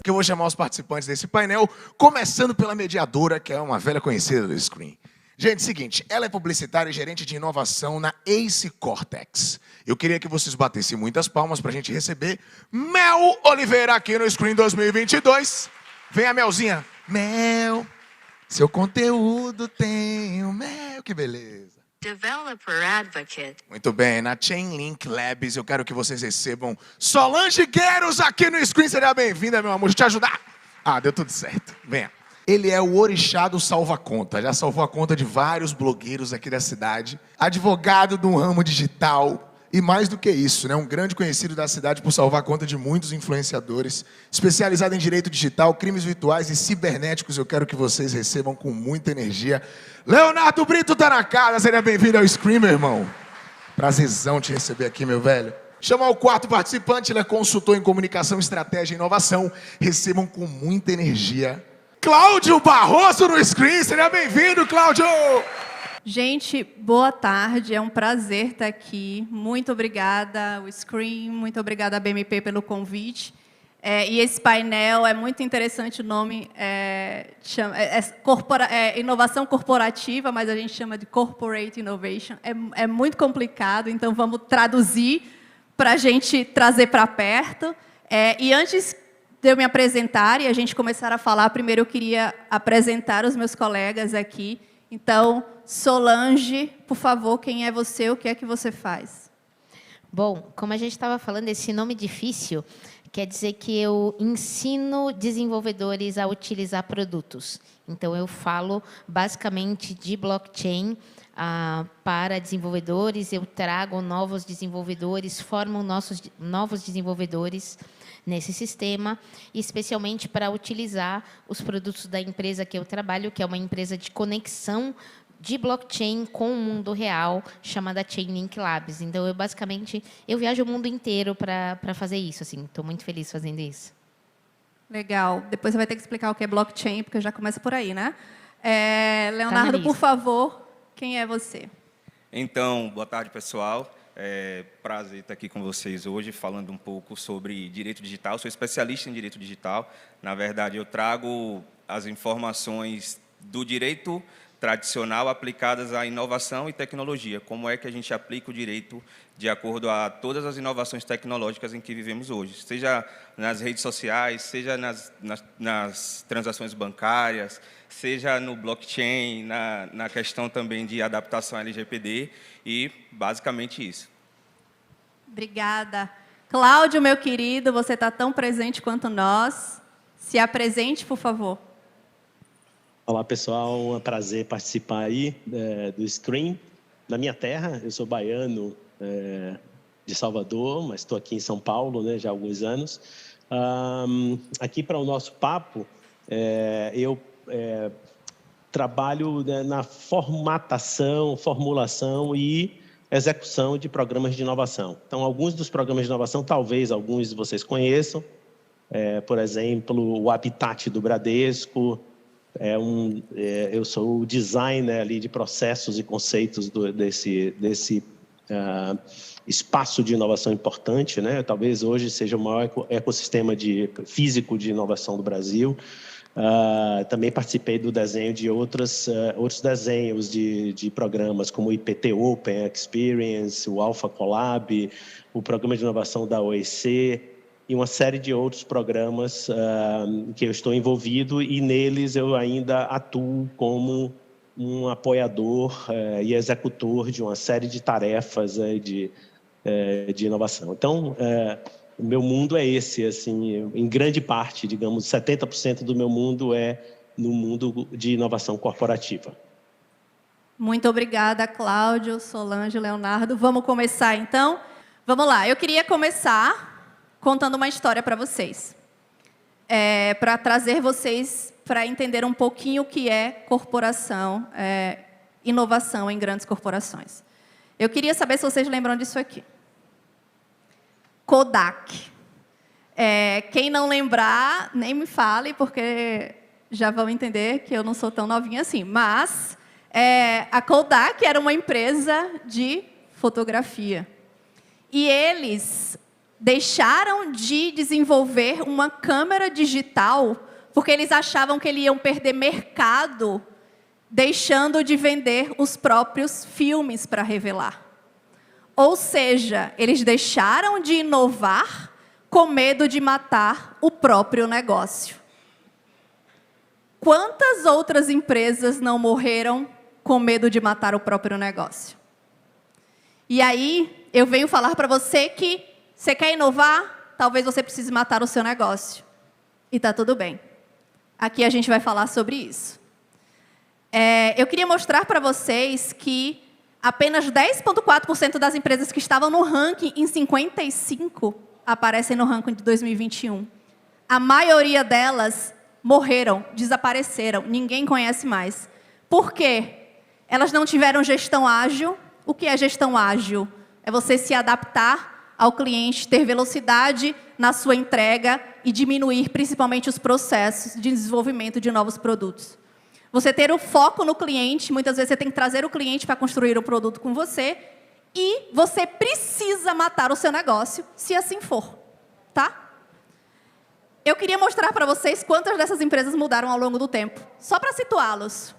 que eu vou chamar os participantes desse painel, começando pela mediadora, que é uma velha conhecida do Screen. Gente, seguinte, ela é publicitária e gerente de inovação na Ace Cortex. Eu queria que vocês batessem muitas palmas para a gente receber Mel Oliveira aqui no Screen 2022. Vem a Melzinha. Mel, seu conteúdo tem o Mel, que beleza. Developer Advocate. Muito bem, na Chainlink Labs eu quero que vocês recebam Solange Guerros aqui no Screen. Seja bem-vinda, meu amor, deixa eu te ajudar. Ah, deu tudo certo. Venha. Ele é o orixá do salva-conta, já salvou a conta de vários blogueiros aqui da cidade, advogado do ramo digital e mais do que isso, né, um grande conhecido da cidade por salvar a conta de muitos influenciadores, especializado em direito digital, crimes virtuais e cibernéticos. Eu quero que vocês recebam com muita energia. Leonardo Brito tá na casa, seja bem-vindo ao Screen, meu irmão. Prazerzão te receber aqui, meu velho. Chamar o quarto participante, ele é consultor em comunicação, estratégia e inovação. Recebam com muita energia Cláudio Barroso no Screen, seja bem-vindo, Cláudio! Gente, boa tarde, é um prazer estar aqui. Muito obrigada ao Screen, muito obrigada à BMP pelo convite. E esse painel é muito interessante, o nome inovação corporativa, mas a gente chama de Corporate Innovation. É muito complicado, então vamos traduzir para a gente trazer para perto. E antes de eu me apresentar e a gente começar a falar, primeiro eu queria apresentar os meus colegas aqui. Então, Solange, por favor, quem é você, o que é que você faz? Bom, como a gente estava falando, esse nome difícil quer dizer que eu ensino desenvolvedores a utilizar produtos. Então, eu falo basicamente de blockchain para desenvolvedores, eu trago novos desenvolvedores, formo novos desenvolvedores nesse sistema, especialmente para utilizar os produtos da empresa que eu trabalho, que é uma empresa de conexão de blockchain com o mundo real, chamada Chainlink Labs. Então, eu viajo o mundo inteiro para fazer isso. Estou muito feliz fazendo isso. Legal. Depois você vai ter que explicar o que é blockchain, porque já começa por aí, né? Leonardo, por favor, quem é você? Então, boa tarde, pessoal. É prazer estar aqui com vocês hoje, falando um pouco sobre direito digital. Sou especialista em direito digital. Na verdade, eu trago as informações do direito tradicional aplicadas à inovação e tecnologia. Como é que a gente aplica o direito de acordo a todas as inovações tecnológicas em que vivemos hoje, seja nas redes sociais, seja nas transações bancárias, seja no blockchain, na questão também de adaptação LGPD e basicamente isso. Obrigada. Cláudio, meu querido, você está tão presente quanto nós. Se apresente, por favor. Olá, pessoal. É um prazer participar aí do Screen. Na minha terra, eu sou baiano de Salvador, mas estou aqui em São Paulo, né, já há alguns anos. Aqui para o nosso papo, eu trabalho na formulação e execução de programas de inovação. Então, alguns dos programas de inovação, talvez alguns de vocês conheçam, por exemplo, o Habitat do Bradesco. Eu sou o designer ali de processos e conceitos desse espaço de inovação importante, né? Talvez hoje seja o maior ecossistema físico de inovação do Brasil. Também participei do desenho de outros desenhos de programas, como o IPT Open Experience, o Alpha Collab, o Programa de Inovação da OEC, e uma série de outros programas que eu estou envolvido, e neles eu ainda atuo como um apoiador e executor de uma série de tarefas de inovação. Então, o meu mundo é esse, assim, em grande parte, digamos, 70% do meu mundo é no mundo de inovação corporativa. Muito obrigada, Cláudio, Solange, Leonardo. Vamos começar, então? Vamos lá. Eu queria começar contando uma história para vocês, para trazer vocês para entender um pouquinho o que é corporação, inovação em grandes corporações. Eu queria saber se vocês lembram disso aqui. Kodak. Quem não lembrar, nem me fale, porque já vão entender que eu não sou tão novinha assim. Mas a Kodak era uma empresa de fotografia. E eles deixaram de desenvolver uma câmera digital porque eles achavam que eles iam perder mercado, deixando de vender os próprios filmes para revelar. Ou seja, eles deixaram de inovar com medo de matar o próprio negócio. Quantas outras empresas não morreram com medo de matar o próprio negócio? E aí, eu venho falar para você que você quer inovar, talvez você precise matar o seu negócio. E está tudo bem. Aqui a gente vai falar sobre isso. Eu queria mostrar para vocês que apenas 10,4% das empresas que estavam no ranking em 55 aparecem no ranking de 2021. A maioria delas morreram, desapareceram, ninguém conhece mais. Por quê? Elas não tiveram gestão ágil. O que é gestão ágil? É você se adaptar ao cliente, ter velocidade na sua entrega e diminuir principalmente os processos de desenvolvimento de novos produtos. Você ter o foco no cliente, muitas vezes você tem que trazer o cliente para construir o produto com você e você precisa matar o seu negócio, se assim for, tá? Eu queria mostrar para vocês quantas dessas empresas mudaram ao longo do tempo, só para situá-los.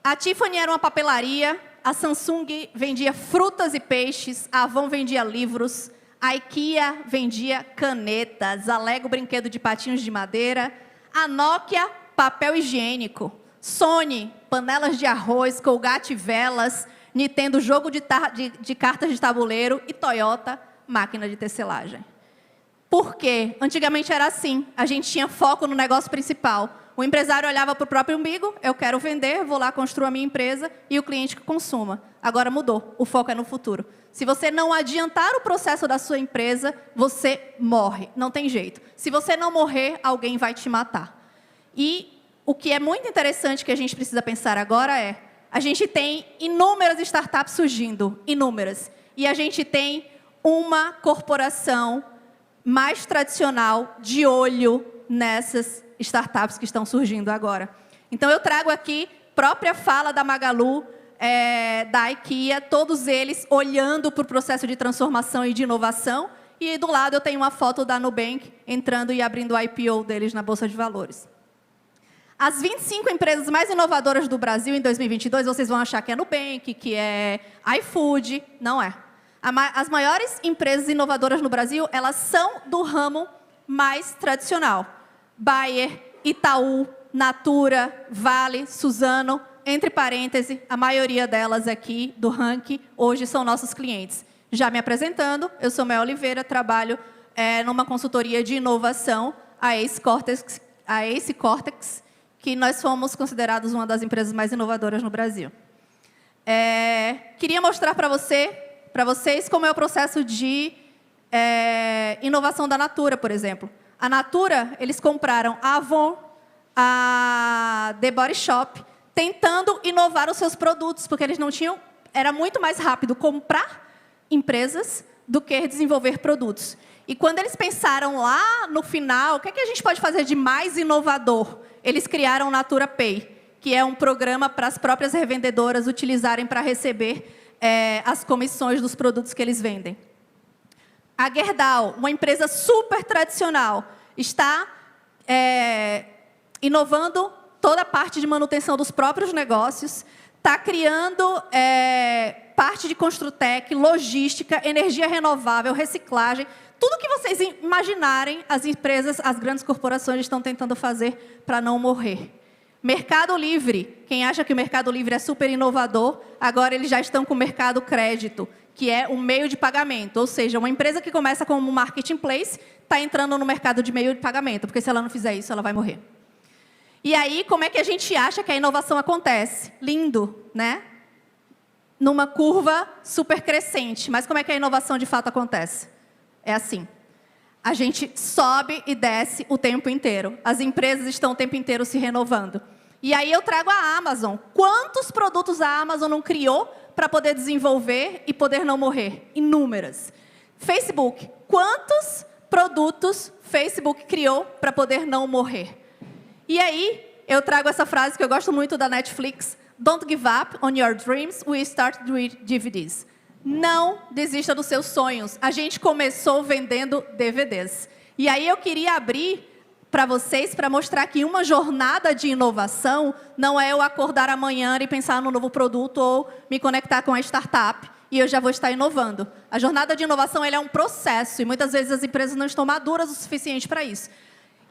A Tiffany era uma papelaria, a Samsung vendia frutas e peixes, a Avon vendia livros, a IKEA vendia canetas, a Lego brinquedo de patinhos de madeira, a Nokia papel higiênico, Sony panelas de arroz, Colgate velas, Nintendo jogo de cartas de tabuleiro e Toyota máquina de tecelagem. Por quê? Antigamente era assim, a gente tinha foco no negócio principal. O empresário olhava para o próprio umbigo, eu quero vender, vou lá construir a minha empresa e o cliente que consuma. Agora mudou, o foco é no futuro. Se você não adiantar o processo da sua empresa, você morre, não tem jeito. Se você não morrer, alguém vai te matar. E o que é muito interessante que a gente precisa pensar agora é, a gente tem inúmeras startups surgindo, inúmeras. E a gente tem uma corporação mais tradicional de olho nessas startups que estão surgindo agora. Então, eu trago aqui própria fala da Magalu, da IKEA, todos eles olhando para o processo de transformação e de inovação. E do lado eu tenho uma foto da Nubank entrando e abrindo o IPO deles na Bolsa de Valores. As 25 empresas mais inovadoras do Brasil em 2022, vocês vão achar que é Nubank, que é iFood. Não é. As maiores empresas inovadoras no Brasil, elas são do ramo mais tradicional. Bayer, Itaú, Natura, Vale, Suzano, entre parênteses, a maioria delas aqui do ranking, hoje são nossos clientes. Já me apresentando, eu sou Mel Oliveira, trabalho numa consultoria de inovação, a Ace Cortex, que nós fomos considerados uma das empresas mais inovadoras no Brasil. Queria mostrar para vocês como é o processo de inovação da Natura, por exemplo. A Natura, eles compraram a Avon, a The Body Shop, tentando inovar os seus produtos, porque eles não tinham... Era muito mais rápido comprar empresas do que desenvolver produtos. E quando eles pensaram lá no final, o que é que a gente pode fazer de mais inovador? Eles criaram o Natura Pay, que é um programa para as próprias revendedoras utilizarem para receber as comissões dos produtos que eles vendem. A Gerdau, uma empresa super tradicional, está inovando toda a parte de manutenção dos próprios negócios, está criando parte de Construtec, logística, energia renovável, reciclagem, tudo que vocês imaginarem, as empresas, as grandes corporações estão tentando fazer para não morrer. Mercado Livre, quem acha que o Mercado Livre é super inovador, agora eles já estão com o Mercado Crédito, que é um meio de pagamento, ou seja, uma empresa que começa como um marketplace está entrando no mercado de meio de pagamento, porque se ela não fizer isso, ela vai morrer. E aí, como é que a gente acha que a inovação acontece? Lindo, né? Numa curva super crescente. Mas como é que a inovação de fato acontece? É assim. A gente sobe e desce o tempo inteiro. As empresas estão o tempo inteiro se renovando. E aí eu trago a Amazon. Quantos produtos a Amazon não criou para poder desenvolver e poder não morrer? Inúmeras. Facebook. Quantos produtos Facebook criou para poder não morrer? E aí, eu trago essa frase que eu gosto muito da Netflix. Don't give up on your dreams, we start with DVDs. Não desista dos seus sonhos. A gente começou vendendo DVDs. E aí eu queria abrir para vocês, para mostrar que uma jornada de inovação não é eu acordar amanhã e pensar no novo produto ou me conectar com a startup e eu já vou estar inovando. A jornada de inovação ela é um processo e muitas vezes as empresas não estão maduras o suficiente para isso.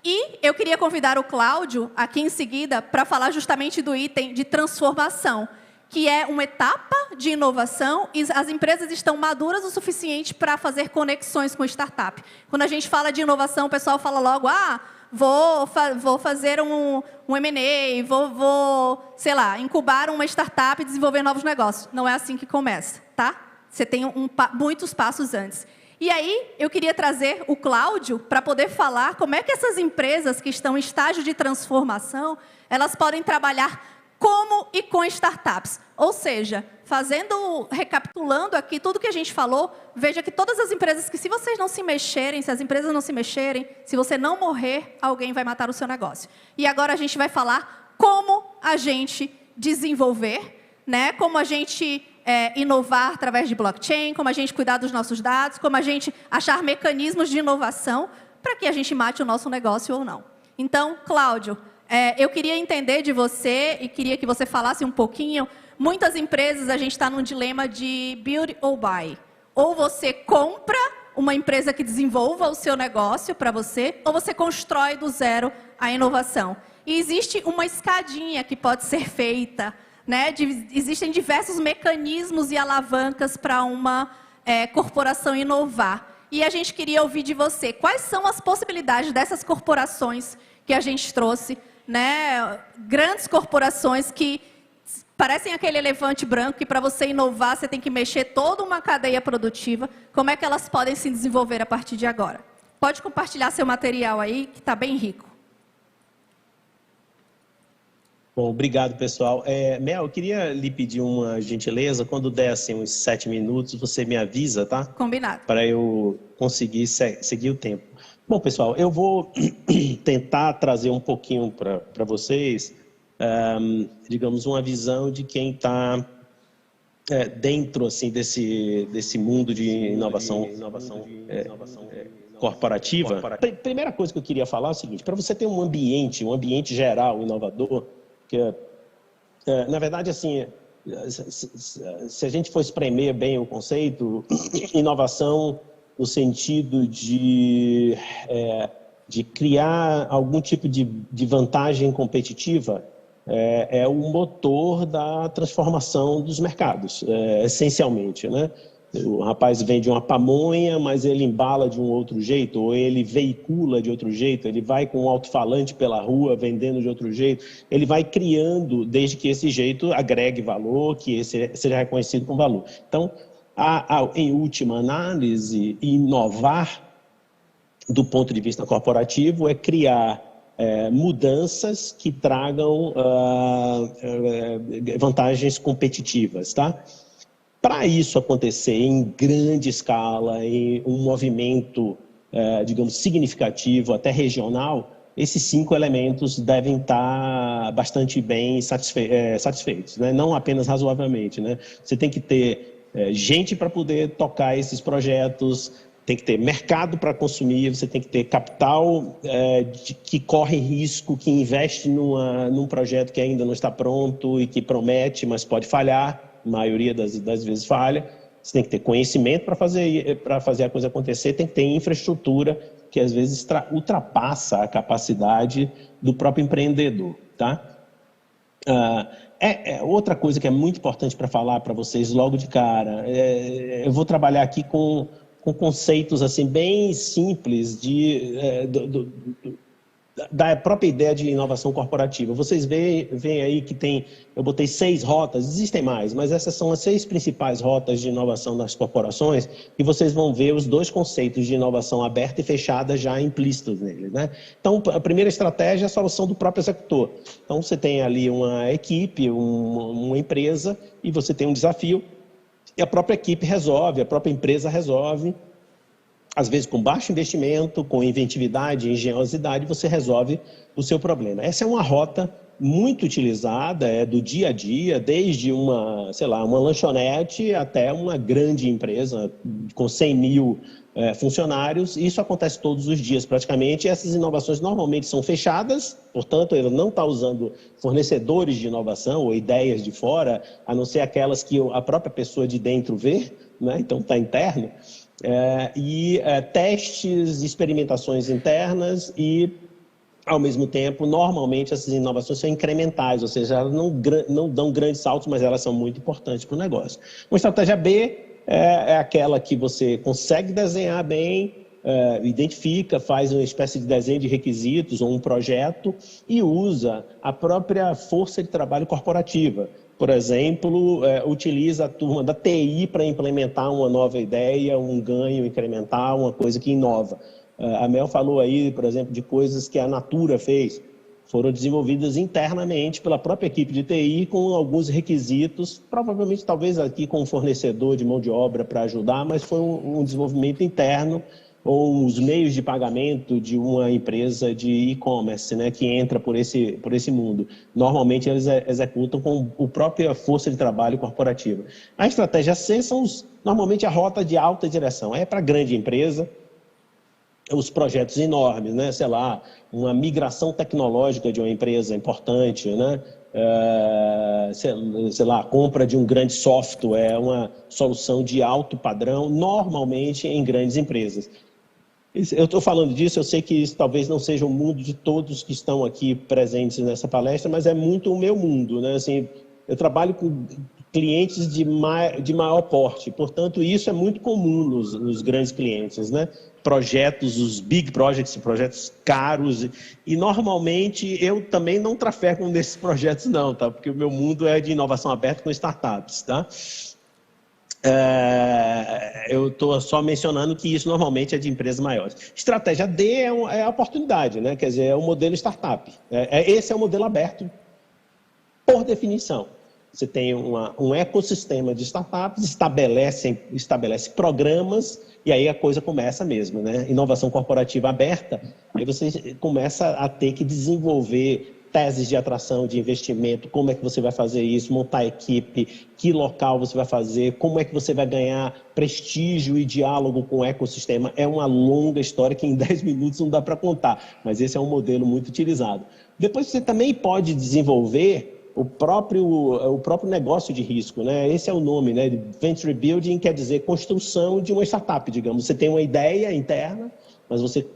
E eu queria convidar o Cláudio, aqui em seguida, para falar justamente do item de transformação, que é uma etapa de inovação e as empresas estão maduras o suficiente para fazer conexões com startup. Quando a gente fala de inovação, o pessoal fala logo, vou fazer um M&A, vou, sei lá, incubar uma startup e desenvolver novos negócios. Não é assim que começa, tá? Você tem muitos passos antes. E aí, eu queria trazer o Cláudio para poder falar como é que essas empresas que estão em estágio de transformação, elas podem trabalhar como e com startups. Ou seja, recapitulando aqui tudo que a gente falou, veja que todas as empresas que se vocês não se mexerem, se as empresas não se mexerem, se você não morrer, alguém vai matar o seu negócio. E agora a gente vai falar como a gente desenvolver, né? Como a gente inovar através de blockchain, como a gente cuidar dos nossos dados, como a gente achar mecanismos de inovação para que a gente mate o nosso negócio ou não. Então, Cláudio, eu queria entender de você e queria que você falasse um pouquinho. Muitas empresas, a gente está num dilema de build or buy. Ou você compra uma empresa que desenvolva o seu negócio para você, ou você constrói do zero a inovação. E existe uma escadinha que pode ser feita, né? Existem diversos mecanismos e alavancas para uma corporação inovar. E a gente queria ouvir de você, quais são as possibilidades dessas corporações que a gente trouxe, né? Grandes corporações que parecem aquele elefante branco que para você inovar você tem que mexer toda uma cadeia produtiva. Como é que elas podem se desenvolver a partir de agora? Pode compartilhar seu material aí, que está bem rico. Bom, obrigado, pessoal. Mel, eu queria lhe pedir uma gentileza. Quando der assim, uns 7 minutos, você me avisa, tá? Combinado. Para eu conseguir seguir o tempo. Bom, pessoal, eu vou tentar trazer um pouquinho para vocês, digamos, uma visão de quem está dentro assim, desse mundo de inovação corporativa. Primeira coisa que eu queria falar é o seguinte, para você ter um ambiente geral inovador, que na verdade, assim, se a gente for espremer bem o conceito, inovação no sentido de criar algum tipo de vantagem competitiva, é o motor da transformação dos mercados, essencialmente, né? O rapaz vende uma pamonha, mas ele embala de um outro jeito, ou ele veicula de outro jeito, ele vai com um alto-falante pela rua vendendo de outro jeito, ele vai criando, desde que esse jeito agregue valor, que esse seja reconhecido com valor. Então, em última análise, inovar do ponto de vista corporativo é criar mudanças que tragam vantagens competitivas, tá? Para isso acontecer em grande escala, em um movimento, digamos, significativo, até regional, esses 5 elementos devem estar bastante bem satisfeitos, né? Não apenas razoavelmente, né? Você tem que ter gente para poder tocar esses projetos, tem que ter mercado para consumir, você tem que ter capital que corre risco, que investe num projeto que ainda não está pronto e que promete, mas pode falhar. A maioria das vezes falha. Você tem que ter conhecimento para fazer a coisa acontecer, tem que ter infraestrutura que às vezes ultrapassa a capacidade do próprio empreendedor, tá? Outra coisa que é muito importante para falar para vocês logo de cara, eu vou trabalhar aqui com conceitos assim bem simples da própria ideia de inovação corporativa. Vocês veem aí que eu botei 6 rotas, existem mais, mas essas são as 6 principais rotas de inovação das corporações, e vocês vão ver os 2 conceitos de inovação aberta e fechada já implícitos neles, né? Então, a primeira estratégia é a solução do próprio executor. Então, você tem ali uma equipe, uma empresa, e você tem um desafio, e a própria equipe resolve, a própria empresa resolve. Às vezes, com baixo investimento, com inventividade, engenhosidade, você resolve o seu problema. Essa é uma rota muito utilizada, é do dia a dia, desde uma lanchonete até uma grande empresa com 100 mil funcionários. Isso acontece todos os dias praticamente. Essas inovações normalmente são fechadas, portanto, ele não está usando fornecedores de inovação ou ideias de fora, a não ser aquelas que a própria pessoa de dentro vê, né? Então está interno. Testes, experimentações internas e, ao mesmo tempo, normalmente essas inovações são incrementais, ou seja, elas não dão grandes saltos, mas elas são muito importantes para o negócio. Uma estratégia B é aquela que você consegue desenhar bem, identifica, faz uma espécie de desenho de requisitos ou um projeto e usa a própria força de trabalho corporativa. Por exemplo, utiliza a turma da TI para implementar uma nova ideia, um ganho incremental, uma coisa que inova. A Mel falou aí, por exemplo, de coisas que a Natura fez. Foram desenvolvidas internamente pela própria equipe de TI com alguns requisitos, provavelmente talvez aqui com um fornecedor de mão de obra para ajudar, mas foi um desenvolvimento interno ou os meios de pagamento de uma empresa de e-commerce, né, que entra por esse mundo. Normalmente eles executam com a própria força de trabalho corporativa. A estratégia C são normalmente a rota de alta direção. É para grande empresa, os projetos enormes, né? Sei lá, uma migração tecnológica de uma empresa importante, né? Sei lá, a compra de um grande software, uma solução de alto padrão, normalmente em grandes empresas. Eu estou falando disso, eu sei que isso talvez não seja o mundo de todos que estão aqui presentes nessa palestra, mas é muito o meu mundo, né? Assim, eu trabalho com clientes de maior porte, portanto, isso é muito comum nos grandes clientes, né? Projetos, os big projects, projetos caros, e normalmente eu também não trafego nesses projetos não, tá? Porque o meu mundo é de inovação aberta com startups, tá? Eu estou só mencionando que isso normalmente é de empresas maiores. Estratégia D é a oportunidade, né? Quer dizer, é o modelo startup. Esse é o modelo aberto, por definição. Você tem um ecossistema de startups, estabelece programas, e aí a coisa começa mesmo, né? Inovação corporativa aberta, aí você começa a ter que desenvolver teses de atração de investimento, como é que você vai fazer isso, montar equipe, que local você vai fazer, como é que você vai ganhar prestígio e diálogo com o ecossistema. É uma longa história que em 10 minutos não dá para contar, mas esse é um modelo muito utilizado. Depois você também pode desenvolver o próprio negócio de risco, né? Esse é o nome, né? Venture Building quer dizer construção de uma startup, digamos. Você tem uma ideia interna, mas você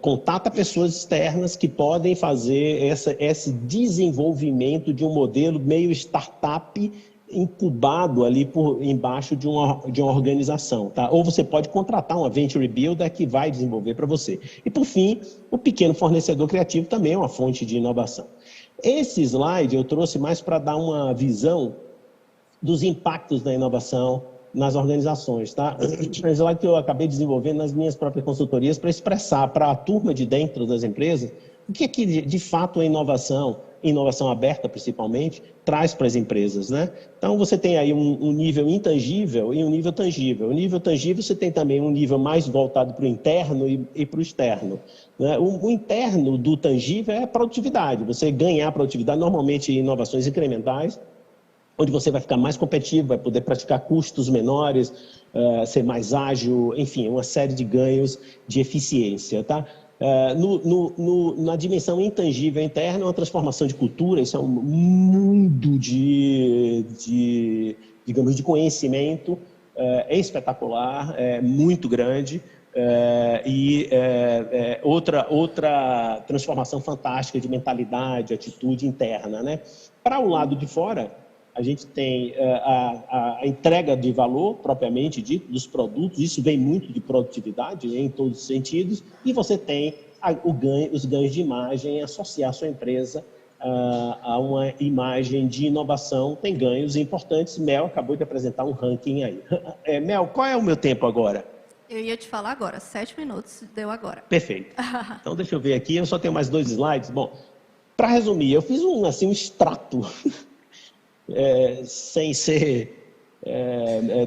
contata pessoas externas que podem fazer esse desenvolvimento de um modelo meio startup incubado ali por embaixo de uma organização, tá? Ou você pode contratar uma Venture Builder que vai desenvolver para você. E, por fim, o pequeno fornecedor criativo também é uma fonte de inovação. Esse slide eu trouxe mais para dar uma visão dos impactos da inovação nas organizações, tá? É um slide que eu acabei desenvolvendo nas minhas próprias consultorias para expressar para a turma de dentro das empresas o que de fato a inovação aberta principalmente, traz para as empresas, né? Então você tem aí um nível intangível e um nível tangível. O nível tangível você tem também um nível mais voltado para o interno e para o externo, né? O interno do tangível é a produtividade, você ganhar produtividade, normalmente inovações incrementais, onde você vai ficar mais competitivo, vai poder praticar custos menores, ser mais ágil, enfim, uma série de ganhos de eficiência, tá? Na dimensão intangível interna, uma transformação de cultura, isso é um mundo digamos, de conhecimento espetacular, muito grande, outra transformação fantástica de mentalidade, atitude interna, né? Para o lado de fora, a gente tem a entrega de valor, propriamente dito, dos produtos, isso vem muito de produtividade, em todos os sentidos, e você tem os ganhos de imagem, associar a sua empresa a uma imagem de inovação, tem ganhos importantes. Mel acabou de apresentar um ranking aí. Mel, qual é o meu tempo agora? Eu ia te falar agora, 7 minutos, deu agora. Perfeito. Então, deixa eu ver aqui, eu só tenho mais 2 slides. Bom, para resumir, eu fiz um extrato... sem ser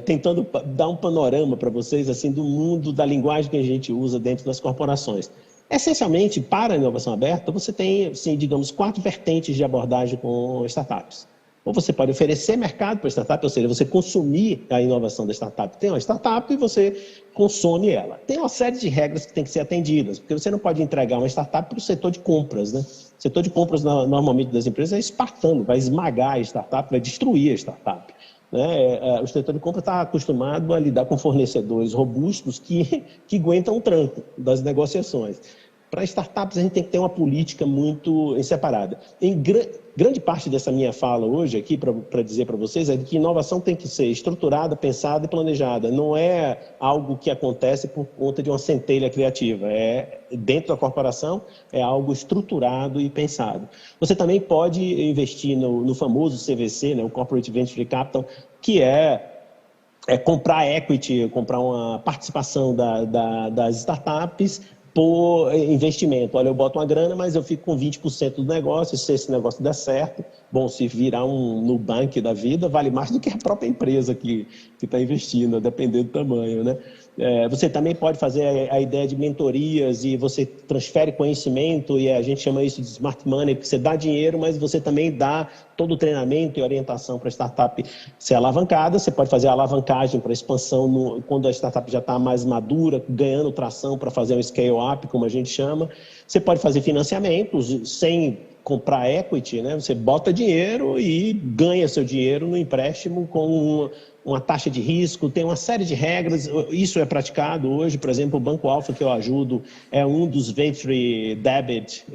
tentando dar um panorama para vocês assim do mundo da linguagem que a gente usa dentro das corporações. Essencialmente, para a inovação aberta, você tem, assim, digamos, 4 vertentes de abordagem com startups. Ou você pode oferecer mercado para a startup, ou seja, você consumir a inovação da startup. Tem uma startup e você consome ela. Tem uma série de regras que tem que ser atendidas, porque você não pode entregar uma startup para o setor de compras, né? O setor de compras, normalmente, das empresas é espartano, vai esmagar a startup, vai destruir a startup. Né? O setor de compra está acostumado a lidar com fornecedores robustos que aguentam o tranco das negociações. Para startups, a gente tem que ter uma política muito separada. Grande parte dessa minha fala hoje aqui, para dizer para vocês, é que inovação tem que ser estruturada, pensada e planejada. Não é algo que acontece por conta de uma centelha criativa. Dentro da corporação, é algo estruturado e pensado. Você também pode investir no famoso CVC, né, o Corporate Venture Capital, que é comprar equity, comprar uma participação das startups por investimento. Olha, eu boto uma grana, mas eu fico com 20% do negócio, se esse negócio der certo, bom, se virar um Nubank da vida, vale mais do que a própria empresa que está investindo, dependendo do tamanho, né? Você também pode fazer a ideia de mentorias e você transfere conhecimento, e a gente chama isso de smart money, porque você dá dinheiro, mas você também dá todo o treinamento e orientação para a startup ser alavancada. Você pode fazer a alavancagem para expansão quando a startup já está mais madura, ganhando tração para fazer um scale-up, como a gente chama. Você pode fazer financiamentos sem comprar equity, né? Você bota dinheiro e ganha seu dinheiro no empréstimo com uma taxa de risco, tem uma série de regras. Isso é praticado hoje. Por exemplo, o Banco Alfa, que eu ajudo, é um dos Venture Debt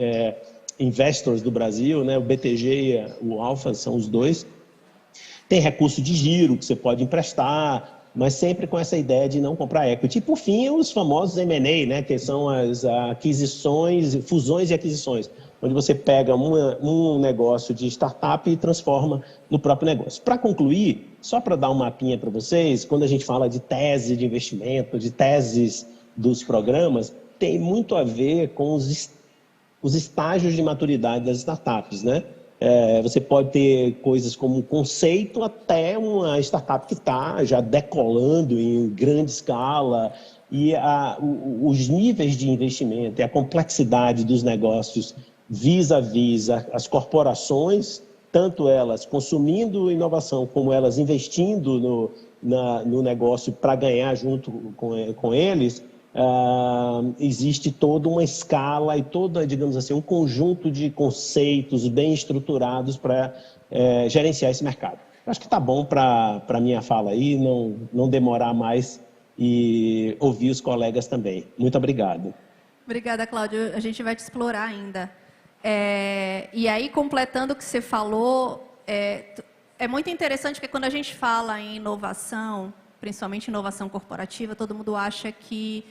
Investors do Brasil, né? O BTG e o Alfa são os dois. Tem recurso de giro que você pode emprestar, mas sempre com essa ideia de não comprar equity. E, por fim, os famosos M&A, né? Que são as aquisições, fusões e aquisições, onde você pega um negócio de startup e transforma no próprio negócio. Para concluir, só para dar um mapinha para vocês, quando a gente fala de tese de investimento, de teses dos programas, tem muito a ver com os estágios de maturidade das startups, né? Você pode ter coisas como um conceito até uma startup que está já decolando em grande escala, e os níveis de investimento e a complexidade dos negócios vis-à-vis as corporações, tanto elas consumindo inovação como elas investindo no negócio para ganhar junto com eles, existe toda uma escala e toda, digamos assim, um conjunto de conceitos bem estruturados para gerenciar esse mercado. Acho que está bom para a minha fala aí, não demorar mais e ouvir os colegas também. Muito obrigado. Obrigada, Cláudio. A gente vai te explorar ainda. E aí, completando o que você falou, é muito interessante que quando a gente fala em inovação, principalmente inovação corporativa, todo mundo acha que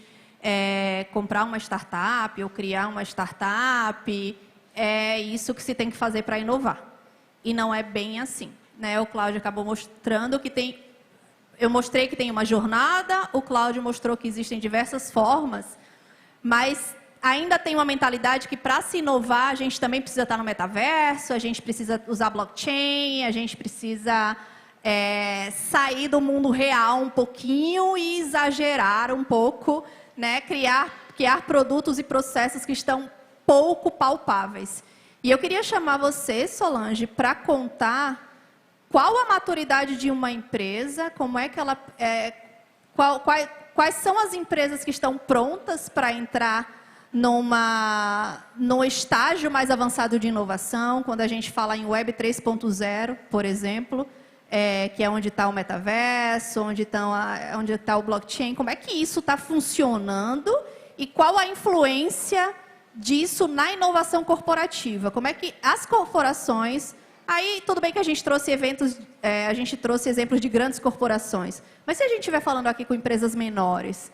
comprar uma startup ou criar uma startup é isso que se tem que fazer para inovar. E não é bem assim, né? O Cláudio acabou mostrando que tem... Eu mostrei que tem uma jornada, o Cláudio mostrou que existem diversas formas, mas ainda tem uma mentalidade que para se inovar a gente também precisa estar no metaverso, a gente precisa usar blockchain, a gente precisa sair do mundo real um pouquinho e exagerar um pouco, né? Criar produtos e processos que estão pouco palpáveis. E eu queria chamar você, Solange, para contar qual a maturidade de uma empresa, como é que ela... quais são as empresas que estão prontas para entrar num estágio mais avançado de inovação, quando a gente fala em Web 3.0, por exemplo, que é onde está o metaverso, onde está o blockchain, como é que isso está funcionando e qual a influência disso na inovação corporativa? Como é que as corporações... Aí, tudo bem que a gente trouxe exemplos de grandes corporações, mas se a gente estiver falando aqui com empresas menores,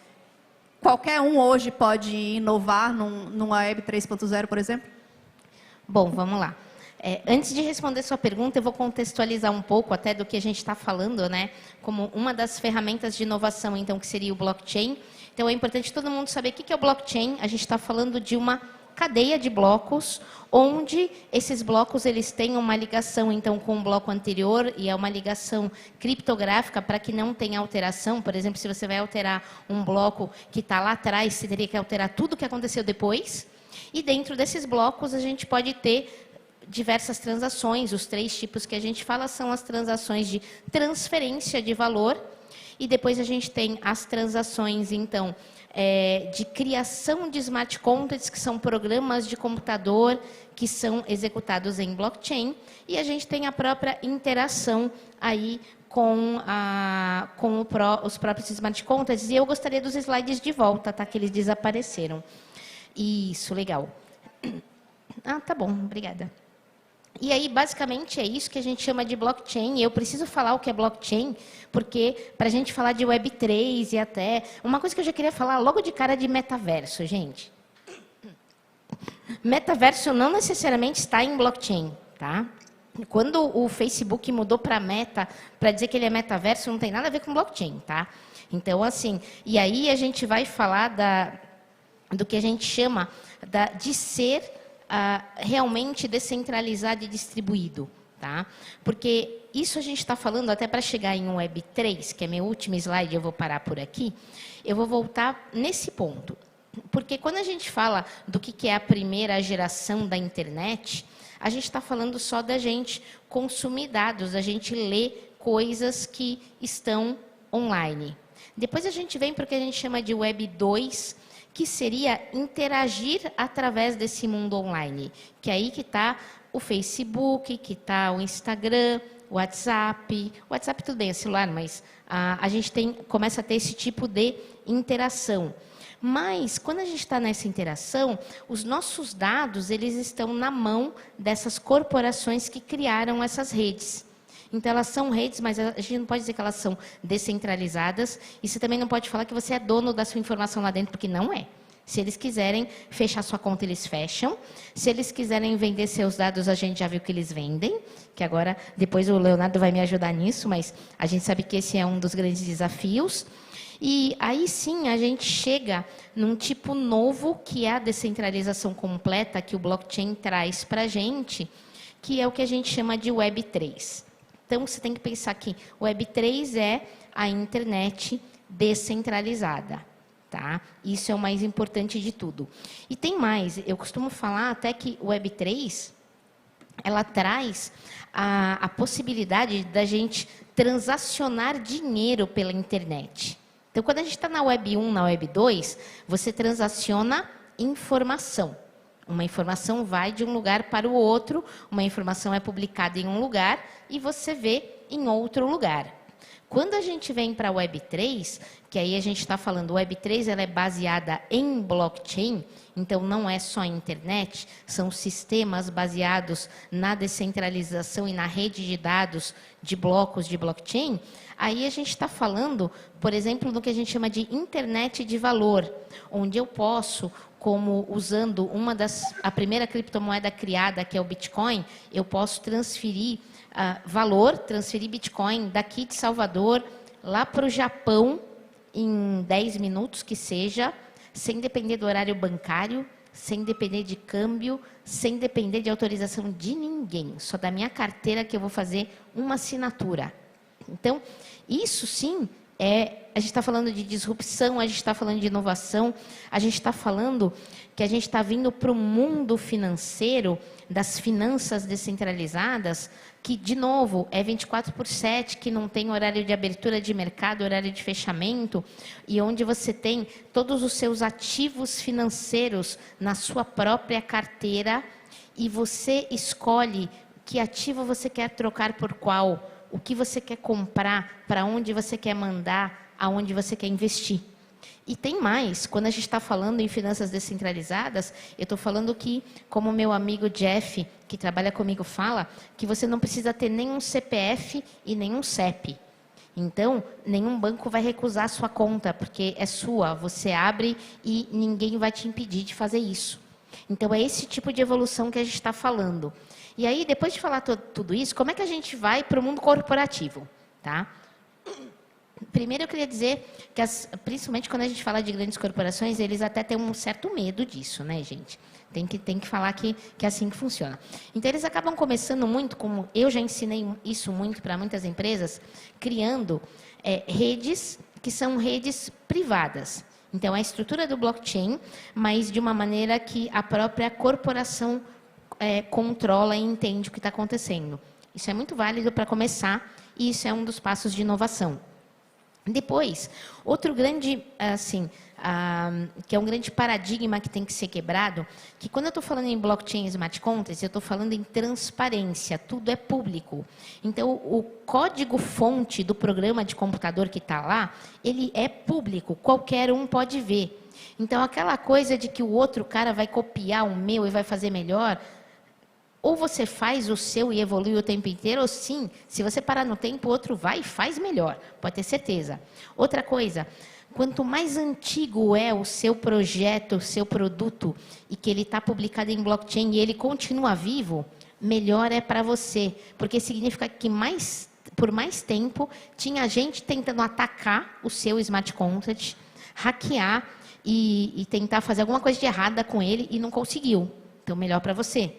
qualquer um hoje pode inovar numa Web 3.0, por exemplo? Bom, vamos lá. Antes de responder sua pergunta, eu vou contextualizar um pouco até do que a gente está falando, né? Como uma das ferramentas de inovação, então, que seria o blockchain. Então, é importante todo mundo saber o que é o blockchain. A gente está falando de uma cadeia de blocos, onde esses blocos eles têm uma ligação então com o bloco anterior e é uma ligação criptográfica para que não tenha alteração. Por exemplo, se você vai alterar um bloco que está lá atrás, você teria que alterar tudo o que aconteceu depois. E dentro desses blocos a gente pode ter diversas transações. Os 3 tipos que a gente fala são as transações de transferência de valor, e depois a gente tem as transações, então, de criação de smart contracts, que são programas de computador que são executados em blockchain, e a gente tem a própria interação aí com os próprios smart contracts. E eu gostaria dos slides de volta, tá? Que eles desapareceram. Isso, legal. Ah, tá bom, obrigada. E aí, basicamente, é isso que a gente chama de blockchain. Eu preciso falar o que é blockchain, porque para a gente falar de Web3 e até... Uma coisa que eu já queria falar logo de cara de metaverso, gente. Metaverso não necessariamente está em blockchain, tá? Quando o Facebook mudou para Meta, para dizer que ele é metaverso, não tem nada a ver com blockchain, tá? Então, assim, e aí a gente vai falar do que a gente chama de ser... realmente descentralizado e distribuído, tá? Porque isso a gente está falando até para chegar em um Web3, que é meu último slide, eu vou parar por aqui, eu vou voltar nesse ponto. Porque quando a gente fala do que é a primeira geração da internet, a gente está falando só da gente consumir dados, da gente ler coisas que estão online. Depois a gente vem para o que a gente chama de Web 2, que seria interagir através desse mundo online. Que é aí que está o Facebook, que está o Instagram, o WhatsApp. O WhatsApp tudo bem, é celular, mas a gente começa a ter esse tipo de interação. Mas, quando a gente está nessa interação, os nossos dados eles estão na mão dessas corporações que criaram essas redes. Então, elas são redes, mas a gente não pode dizer que elas são descentralizadas. E você também não pode falar que você é dono da sua informação lá dentro, porque não é. Se eles quiserem fechar sua conta, eles fecham. Se eles quiserem vender seus dados, a gente já viu que eles vendem. Que agora, depois o Leonardo vai me ajudar nisso, mas a gente sabe que esse é um dos grandes desafios. E aí sim, a gente chega num tipo novo, que é a descentralização completa, que o blockchain traz para a gente, que é o que a gente chama de Web 3. Então, você tem que pensar que o Web3 é a internet descentralizada, tá? Isso é o mais importante de tudo. E tem mais, eu costumo falar até que o Web3, ela traz a possibilidade da gente transacionar dinheiro pela internet. Então, quando a gente está na Web 1, na Web 2, você transaciona informação. Uma informação vai de um lugar para o outro, uma informação é publicada em um lugar e você vê em outro lugar. Quando a gente vem para a Web3, que aí a gente está falando, a Web3 ela é baseada em blockchain, então não é só a internet, são sistemas baseados na descentralização e na rede de dados de blocos de blockchain. Aí a gente está falando, por exemplo, do que a gente chama de internet de valor, onde eu posso, como usando a primeira criptomoeda criada, que é o Bitcoin, eu posso transferir valor, transferir Bitcoin daqui de Salvador lá para o Japão em 10 minutos, que seja, sem depender do horário bancário, sem depender de câmbio, sem depender de autorização de ninguém, só da minha carteira que eu vou fazer uma assinatura. Então, isso sim, a gente está falando de disrupção, a gente está falando de inovação, a gente está falando que a gente está vindo para o mundo financeiro, das finanças descentralizadas, que, de novo, é 24/7, que não tem horário de abertura de mercado, horário de fechamento, e onde você tem todos os seus ativos financeiros na sua própria carteira, e você escolhe que ativo você quer trocar por qual, o que você quer comprar, para onde você quer mandar, aonde você quer investir. E tem mais, quando a gente está falando em finanças descentralizadas, eu estou falando que, como meu amigo Jeff, que trabalha comigo, fala, que você não precisa ter nenhum CPF e nenhum CEP. Então, nenhum banco vai recusar a sua conta, porque é sua, você abre e ninguém vai te impedir de fazer isso. Então, é esse tipo de evolução que a gente está falando. E aí, depois de falar tudo isso, como é que a gente vai para o mundo corporativo? Tá? Primeiro, eu queria dizer que, principalmente quando a gente fala de grandes corporações, eles até têm um certo medo disso, né, gente? Tem que falar que é assim que funciona. Então, eles acabam começando muito, como eu já ensinei isso muito para muitas empresas, criando redes que são redes privadas. Então, a estrutura do blockchain, mas de uma maneira que a própria corporação controla e entende o que está acontecendo. Isso é muito válido para começar, e isso é um dos passos de inovação. Depois, outro grande, assim, que é um grande paradigma que tem que ser quebrado, que quando eu estou falando em blockchain e smart contracts, eu estou falando em transparência, tudo é público. Então, o código-fonte do programa de computador que está lá, ele é público, qualquer um pode ver. Então, aquela coisa de que o outro cara vai copiar o meu e vai fazer melhor, ou você faz o seu e evolui o tempo inteiro, ou sim, se você parar no tempo, o outro vai e faz melhor, pode ter certeza. Outra coisa, quanto mais antigo é o seu projeto, o seu produto, e que ele está publicado em blockchain e ele continua vivo, melhor é para você, porque significa que por mais tempo tinha gente tentando atacar o seu smart contract, hackear e tentar fazer alguma coisa de errada com ele e não conseguiu. Então, melhor para você.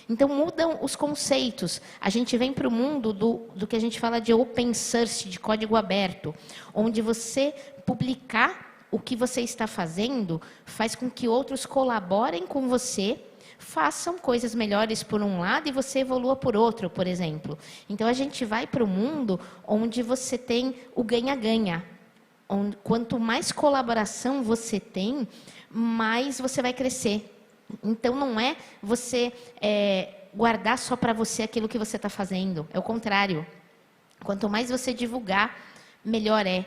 Então, mudam os conceitos. A gente vem para o mundo do que a gente fala de open source, de código aberto, onde você publicar o que você está fazendo faz com que outros colaborem com você, façam coisas melhores por um lado e você evolua por outro, por exemplo. Então, a gente vai para o mundo onde você tem o ganha-ganha. Quanto mais colaboração você tem, mais você vai crescer. Então, não é você guardar só para você aquilo que você está fazendo. É o contrário. Quanto mais você divulgar, melhor é.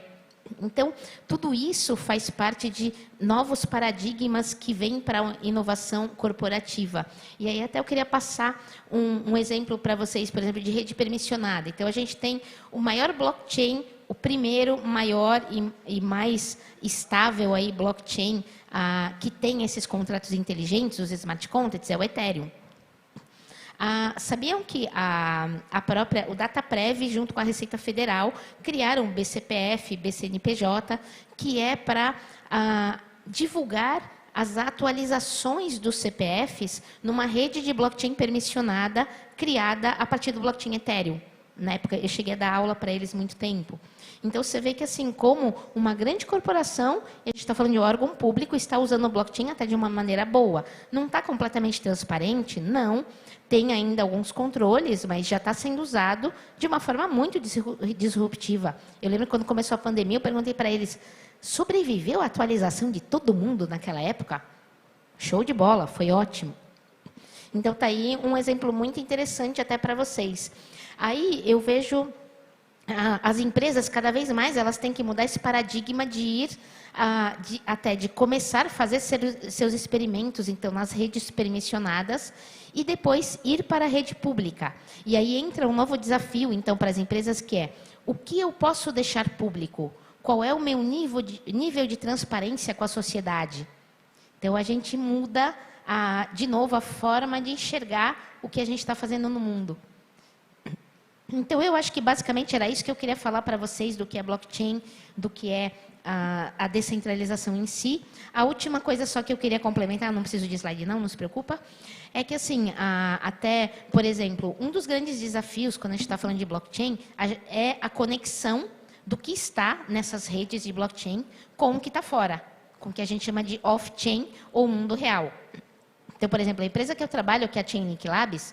Então, tudo isso faz parte de novos paradigmas que vêm para a inovação corporativa. E aí até eu queria passar um exemplo para vocês, por exemplo, de rede permissionada. Então, a gente tem o maior blockchain, o primeiro maior e mais estável aí blockchain que tem esses contratos inteligentes, os smart contracts, é o Ethereum. Sabiam que o DataPrev, junto com a Receita Federal, criaram o BCPF, BCNPJ, que é para divulgar as atualizações dos CPFs numa rede de blockchain permissionada criada a partir do blockchain Ethereum. Na época, eu cheguei a dar aula para eles muito tempo. Então, você vê que, assim, como uma grande corporação, a gente está falando de órgão público, está usando o blockchain até de uma maneira boa. Não está completamente transparente? Não. Tem ainda alguns controles, mas já está sendo usado de uma forma muito disruptiva. Eu lembro que quando começou a pandemia, eu perguntei para eles, sobreviveu a atualização de todo mundo naquela época? Show de bola, foi ótimo. Então, está aí um exemplo muito interessante até para vocês. Aí eu vejo as empresas, cada vez mais, elas têm que mudar esse paradigma de ir, de começar a fazer seus experimentos, então, nas redes permissionadas, e depois ir para a rede pública. E aí entra um novo desafio, então, para as empresas, que é, o que eu posso deixar público? Qual é o meu nível de transparência com a sociedade? Então, a gente muda, de novo, a forma de enxergar o que a gente está fazendo no mundo. Então, eu acho que basicamente era isso que eu queria falar para vocês do que é blockchain, do que é a descentralização em si. A última coisa só que eu queria complementar, não preciso de slide não se preocupa, é que assim, até, por exemplo, um dos grandes desafios quando a gente está falando de blockchain é a conexão do que está nessas redes de blockchain com o que está fora, com o que a gente chama de off-chain ou mundo real. Então, por exemplo, a empresa que eu trabalho, que é a Chainlink Labs,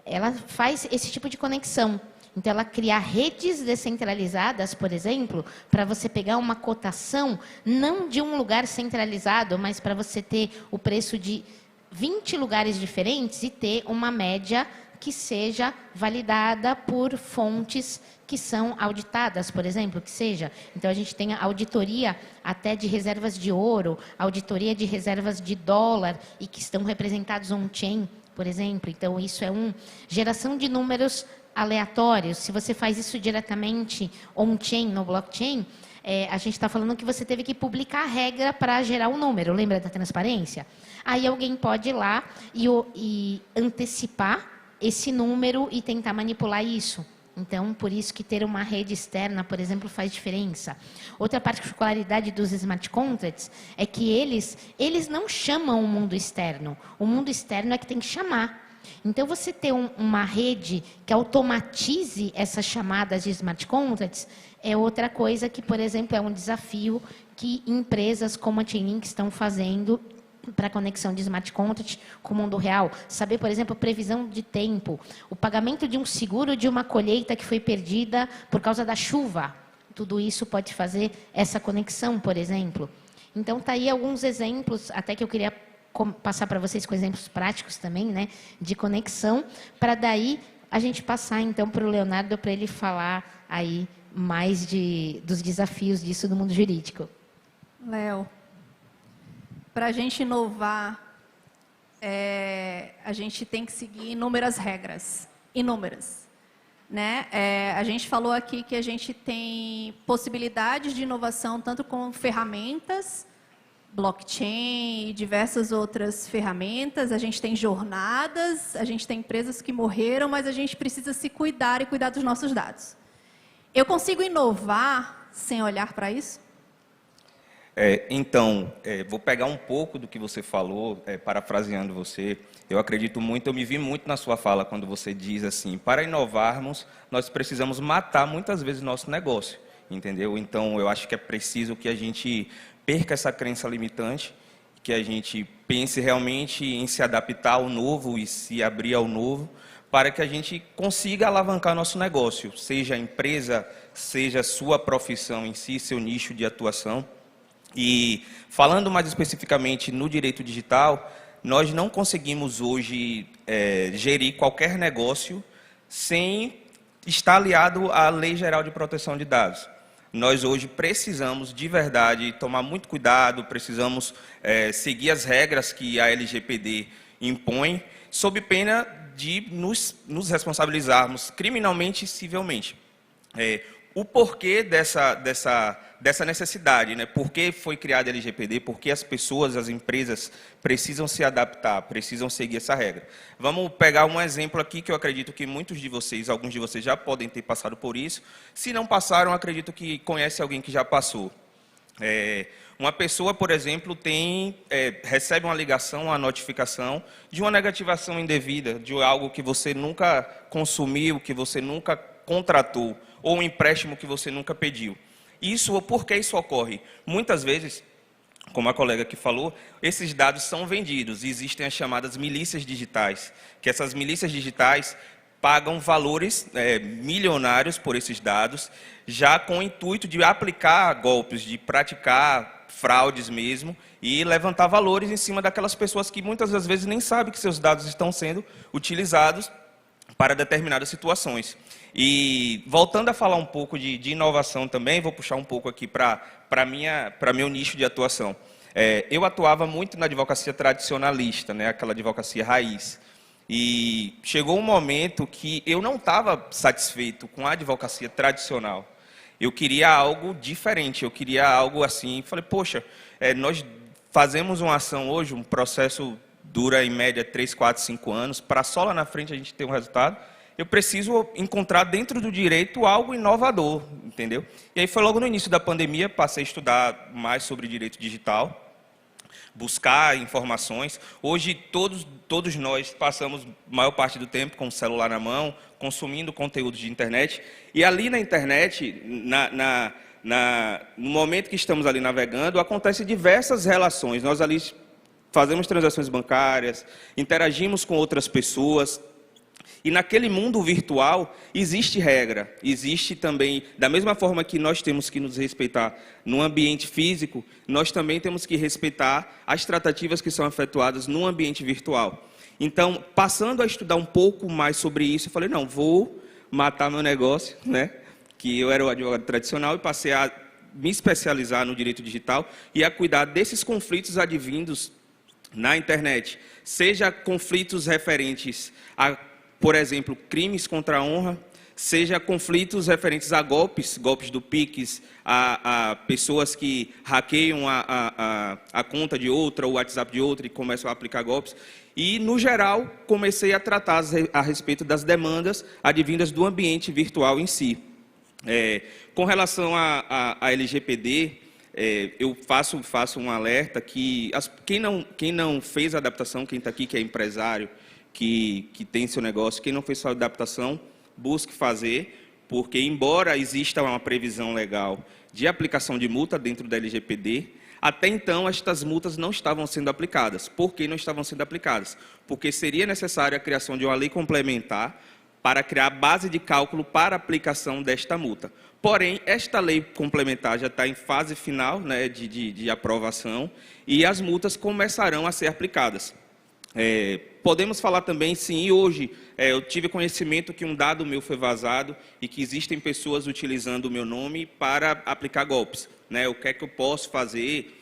ela faz esse tipo de conexão. Então, ela cria redes descentralizadas, por exemplo, para você pegar uma cotação, não de um lugar centralizado, mas para você ter o preço de 20 lugares diferentes e ter uma média que seja validada por fontes que são auditadas, por exemplo, que seja. Então, a gente tem a auditoria até de reservas de ouro, auditoria de reservas de dólar e que estão representados on-chain, por exemplo. Então, isso é geração de números aleatórios. Se você faz isso diretamente on-chain, no blockchain, a gente está falando que você teve que publicar a regra para gerar o número. Lembra da transparência? Aí alguém pode ir lá e antecipar esse número e tentar manipular isso. Então, por isso que ter uma rede externa, por exemplo, faz diferença. Outra particularidade dos smart contracts é que eles não chamam o mundo externo. O mundo externo é que tem que chamar. Então, você ter uma rede que automatize essas chamadas de smart contracts é outra coisa que, por exemplo, é um desafio que empresas como a Chainlink estão fazendo para a conexão de smart contract com o mundo real. Saber, por exemplo, previsão de tempo, o pagamento de um seguro de uma colheita que foi perdida por causa da chuva. Tudo isso pode fazer essa conexão, por exemplo. Então, está aí alguns exemplos, até que eu queria passar para vocês com exemplos práticos também, né, de conexão, para daí a gente passar, então, para o Leonardo, para ele falar aí mais dos desafios disso no mundo jurídico. Léo, para a gente inovar, a gente tem que seguir inúmeras regras, inúmeras. Né? A gente falou aqui que a gente tem possibilidades de inovação tanto com ferramentas, blockchain e diversas outras ferramentas. A gente tem jornadas, a gente tem empresas que morreram, mas a gente precisa se cuidar e cuidar dos nossos dados. Eu consigo inovar sem olhar para isso? Então, vou pegar um pouco do que você falou, parafraseando você. Eu acredito muito, eu me vi muito na sua fala quando você diz assim, para inovarmos, nós precisamos matar muitas vezes o nosso negócio, entendeu? Então, eu acho que é preciso que a gente perca essa crença limitante, que a gente pense realmente em se adaptar ao novo e se abrir ao novo, para que a gente consiga alavancar nosso negócio, seja a empresa, seja a sua profissão em si, seu nicho de atuação. E falando mais especificamente no direito digital, nós não conseguimos hoje gerir qualquer negócio sem estar aliado à Lei Geral de Proteção de Dados. Nós hoje precisamos, de verdade, tomar muito cuidado, precisamos seguir as regras que a LGPD impõe, sob pena de nos responsabilizarmos criminalmente e civilmente. O porquê dessa necessidade, né? Por que foi criada a LGPD? Por que as pessoas, as empresas precisam se adaptar, precisam seguir essa regra? Vamos pegar um exemplo aqui que eu acredito que muitos de vocês, alguns de vocês já podem ter passado por isso. Se não passaram, acredito que conhece alguém que já passou. Uma pessoa, por exemplo, recebe uma ligação, uma notificação de uma negativação indevida, de algo que você nunca consumiu, que você nunca contratou, ou um empréstimo que você nunca pediu. Por que isso ocorre? Muitas vezes, como a colega que falou, esses dados são vendidos. Existem as chamadas milícias digitais, que essas milícias digitais pagam valores milionários por esses dados, já com o intuito de aplicar golpes, de praticar fraudes mesmo, e levantar valores em cima daquelas pessoas que muitas das vezes nem sabem que seus dados estão sendo utilizados para determinadas situações. E voltando a falar um pouco de inovação também, vou puxar um pouco aqui para meu nicho de atuação. Eu atuava muito na advocacia tradicionalista, né, aquela advocacia raiz. E chegou um momento que eu não estava satisfeito com a advocacia tradicional. Eu queria algo diferente, eu queria algo assim. Falei, poxa, nós fazemos uma ação hoje, um processo dura em média 3, 4, 5 anos, para só lá na frente a gente ter um resultado. Eu preciso encontrar dentro do direito algo inovador, entendeu? E aí foi logo no início da pandemia, passei a estudar mais sobre direito digital, buscar informações. Hoje todos nós passamos a maior parte do tempo com o celular na mão, consumindo conteúdo de internet. E ali na internet, no momento que estamos ali navegando, acontecem diversas relações. Nós ali fazemos transações bancárias, interagimos com outras pessoas. E naquele mundo virtual existe regra, existe também, da mesma forma que nós temos que nos respeitar no ambiente físico, nós também temos que respeitar as tratativas que são efetuadas no ambiente virtual. Então, passando a estudar um pouco mais sobre isso, eu falei, não, vou matar meu negócio, né? Que eu era o advogado tradicional e passei a me especializar no direito digital e a cuidar desses conflitos advindos na internet, seja conflitos referentes a, por exemplo, crimes contra a honra, seja conflitos referentes a golpes do Pix, a pessoas que hackeiam a conta de outra, o WhatsApp de outra e começam a aplicar golpes. E, no geral, comecei a tratar a respeito das demandas advindas do ambiente virtual em si. Com relação à LGPD, eu faço um alerta que quem não fez a adaptação, quem está aqui, que é empresário, que tem seu negócio, quem não fez sua adaptação, busque fazer, porque, embora exista uma previsão legal de aplicação de multa dentro da LGPD, até então estas multas não estavam sendo aplicadas. Por que não estavam sendo aplicadas? Porque seria necessária a criação de uma lei complementar para criar base de cálculo para a aplicação desta multa. Porém, esta lei complementar já está em fase final, né, de aprovação, e as multas começarão a ser aplicadas. Podemos falar também, sim, e hoje eu tive conhecimento que um dado meu foi vazado e que existem pessoas utilizando o meu nome para aplicar golpes. Né? O que é que eu posso fazer?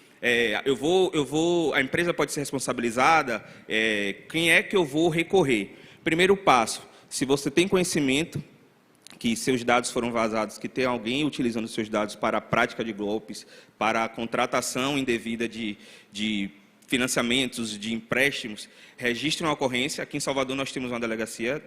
A empresa pode ser responsabilizada? Quem é que eu vou recorrer? Primeiro passo, se você tem conhecimento que seus dados foram vazados, que tem alguém utilizando seus dados para a prática de golpes, para a contratação indevida de financiamentos, de empréstimos, registre uma ocorrência. Aqui em Salvador nós temos uma delegacia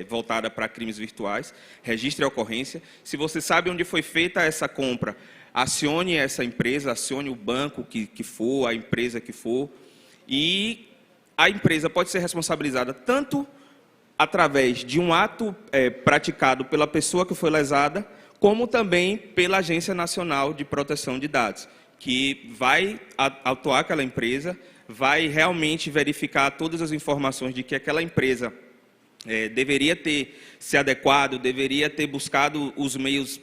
voltada para crimes virtuais. Registre a ocorrência. Se você sabe onde foi feita essa compra, acione essa empresa, acione o banco que for, a empresa que for, e a empresa pode ser responsabilizada tanto através de um ato praticado pela pessoa que foi lesada, como também pela Agência Nacional de Proteção de Dados, que vai atuar aquela empresa, vai realmente verificar todas as informações de que aquela empresa deveria ter se adequado, deveria ter buscado os meios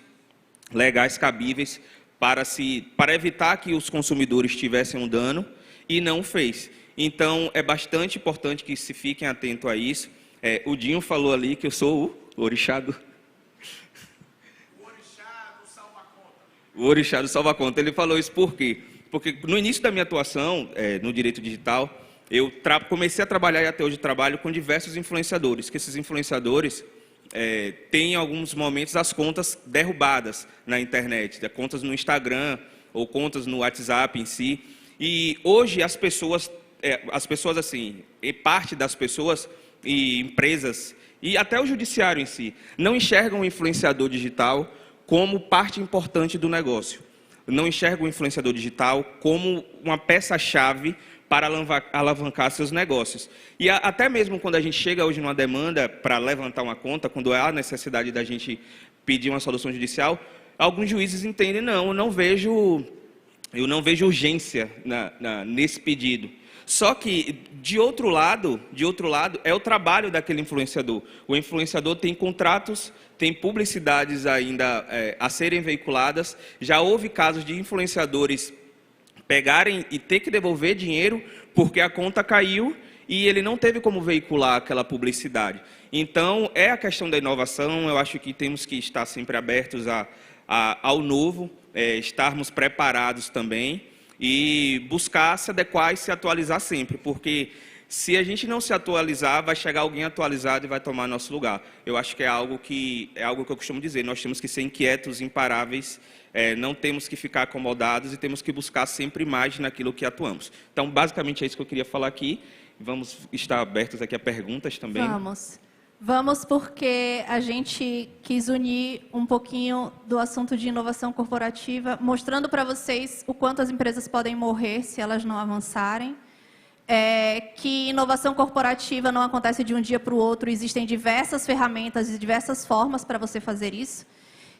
legais cabíveis para evitar que os consumidores tivessem um dano, e não o fez. Então, é bastante importante que se fiquem atentos a isso. O Dinho falou ali que eu sou o orixá do... O orixá do salva-conta. Ele falou isso por quê? Porque no início da minha atuação no direito digital, eu comecei a trabalhar, e até hoje trabalho, com diversos influenciadores, que esses influenciadores têm, em alguns momentos, as contas derrubadas na internet, contas no Instagram ou contas no WhatsApp em si. E hoje as pessoas assim, e parte das pessoas e empresas, e até o judiciário em si, não enxergam o influenciador digital como parte importante do negócio. Não enxerga o influenciador digital como uma peça-chave para alavancar seus negócios. E até mesmo quando a gente chega hoje numa demanda para levantar uma conta, quando há necessidade da gente pedir uma solução judicial, alguns juízes entendem, eu não vejo urgência nesse pedido. Só que, de outro lado, é o trabalho daquele influenciador. O influenciador tem contratos, tem publicidades ainda a serem veiculadas. Já houve casos de influenciadores pegarem e ter que devolver dinheiro porque a conta caiu e ele não teve como veicular aquela publicidade. Então, é a questão da inovação. Eu acho que temos que estar sempre abertos ao novo, estarmos preparados também, e buscar se adequar e se atualizar sempre, porque se a gente não se atualizar, vai chegar alguém atualizado e vai tomar nosso lugar. Eu acho que é algo que eu costumo dizer, nós temos que ser inquietos, imparáveis, não temos que ficar acomodados e temos que buscar sempre mais naquilo que atuamos. Então, basicamente, é isso que eu queria falar aqui. Vamos estar abertos aqui a perguntas também. Vamos, porque a gente quis unir um pouquinho do assunto de inovação corporativa, mostrando para vocês o quanto as empresas podem morrer se elas não avançarem, que inovação corporativa não acontece de um dia para o outro, existem diversas ferramentas e diversas formas para você fazer isso,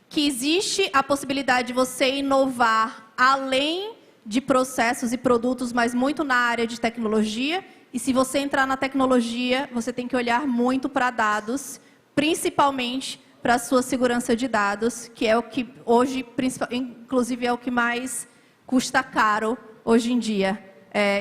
que existe a possibilidade de você inovar além de processos e produtos, mas muito na área de tecnologia. E se você entrar na tecnologia, você tem que olhar muito para dados, principalmente para a sua segurança de dados, que é o que hoje, inclusive, é o que mais custa caro hoje em dia.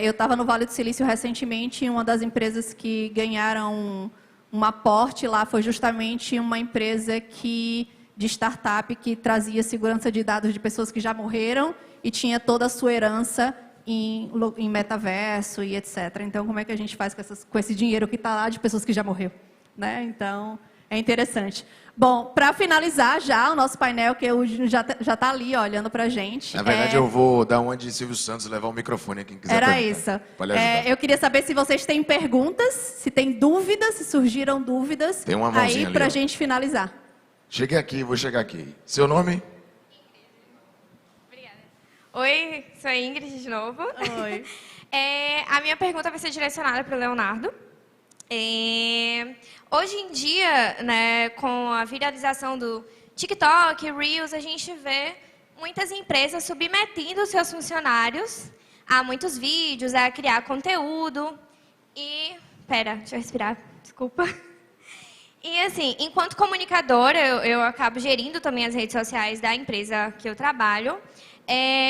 Eu estava no Vale do Silício recentemente, e uma das empresas que ganharam um aporte lá foi justamente uma empresa de startup que trazia segurança de dados de pessoas que já morreram e tinha toda a sua herança em metaverso e etc. Então, como é que a gente faz com esse dinheiro que está lá de pessoas que já morreram? Né? Então, É interessante. Bom, para finalizar já o nosso painel, que já está ali ó, olhando para a gente. Na verdade, eu vou dar uma de Silvio Santos e levar o microfone a quem quiser Era perguntar. isso. Pode ajudar. Eu queria saber se vocês têm perguntas, se tem dúvidas, se surgiram dúvidas. Tem uma mãozinha aí ali, para a ó. gente finalizar. Cheguei aqui, vou chegar aqui. Seu nome? Oi, sou a Ingrid de novo. Oi. A minha pergunta vai ser direcionada para o Leonardo. Hoje em dia, né, com a viralização do TikTok, Reels, a gente vê muitas empresas submetendo seus funcionários a muitos vídeos, a criar conteúdo. Deixa eu respirar, desculpa. E assim, enquanto comunicadora, eu acabo gerindo também as redes sociais da empresa que eu trabalho.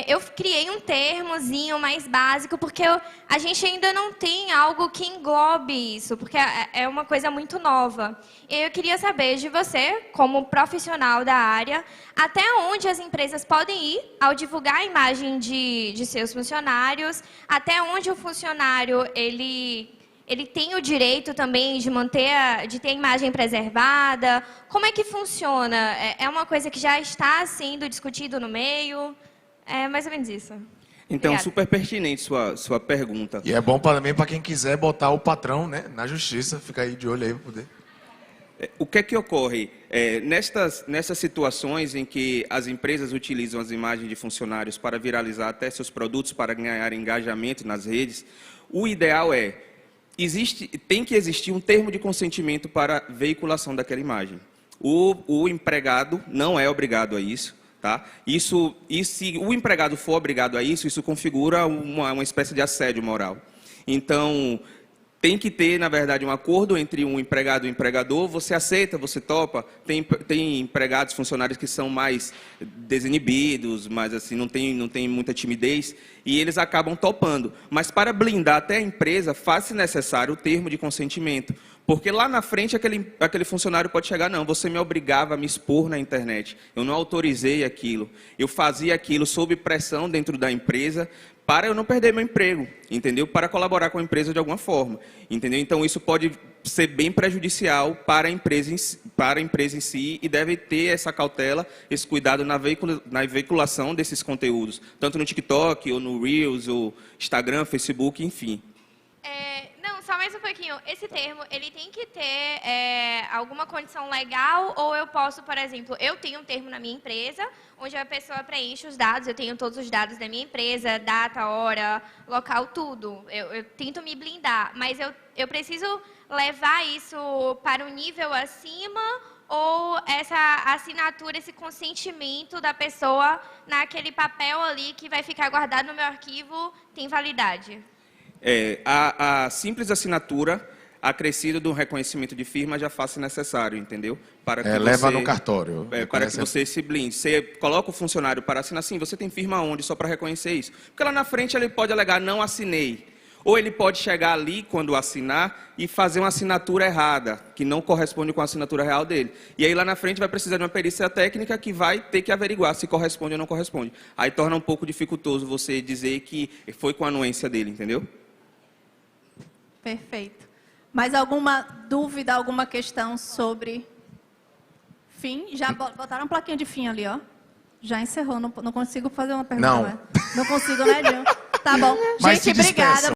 Eu criei um termozinho mais básico, porque a gente ainda não tem algo que englobe isso, porque é uma coisa muito nova. E eu queria saber de você, como profissional da área, até onde as empresas podem ir ao divulgar a imagem de seus funcionários, até onde o funcionário ele tem o direito também de ter a imagem preservada. Como é que funciona? É uma coisa que já está sendo discutido no meio? É mais ou menos isso. Então, Obrigada. super pertinente sua pergunta. E é bom também para quem quiser botar o patrão, né, na justiça. Fica aí de olho aí para poder. O que é que ocorre? Nessas situações em que as empresas utilizam as imagens de funcionários para viralizar até seus produtos, para ganhar engajamento nas redes, o ideal tem que existir um termo de consentimento para veiculação daquela imagem. O empregado não é obrigado a isso. Tá? E se o empregado for obrigado a isso configura uma espécie de assédio moral. Então, tem que ter, na verdade, um acordo entre um empregado e um empregador. Você aceita, você topa. Tem empregados, funcionários que são mais desinibidos, mas assim, não tem muita timidez, e eles acabam topando. Mas para blindar até a empresa, faz-se necessário o termo de consentimento. Porque lá na frente aquele funcionário pode chegar, não, você me obrigava a me expor na internet, eu não autorizei aquilo, eu fazia aquilo sob pressão dentro da empresa para eu não perder meu emprego, entendeu? Para colaborar com a empresa de alguma forma, entendeu? Então isso pode ser bem prejudicial para a empresa em si, e deve ter essa cautela, esse cuidado na veiculação desses conteúdos, tanto no TikTok, ou no Reels, ou Instagram, Facebook, enfim. Só mais um pouquinho. Esse termo, ele tem que ter alguma condição legal, ou eu posso, por exemplo, eu tenho um termo na minha empresa, onde a pessoa preenche os dados, eu tenho todos os dados da minha empresa, data, hora, local, tudo. Eu tento me blindar, mas eu preciso levar isso para um nível acima, ou essa assinatura, esse consentimento da pessoa naquele papel ali que vai ficar guardado no meu arquivo tem validade? A simples assinatura, acrescida do reconhecimento de firma, já faz necessário, entendeu? Para que leva no cartório. Para que você se blinde. Você coloca o funcionário para assinar, sim, você tem firma onde, só para reconhecer isso? Porque lá na frente ele pode alegar, não assinei. Ou ele pode chegar ali, quando assinar, e fazer uma assinatura errada, que não corresponde com a assinatura real dele. E aí lá na frente vai precisar de uma perícia técnica que vai ter que averiguar se corresponde ou não corresponde. Aí torna um pouco dificultoso você dizer que foi com a anuência dele, entendeu? Perfeito. Mais alguma dúvida, alguma questão sobre fim? Já botaram plaquinha de fim ali, ó. Já encerrou. Não consigo fazer uma pergunta. Não. Mais. Não consigo, né, Gil? Tá bom. Mas Gente, se despeça. obrigada.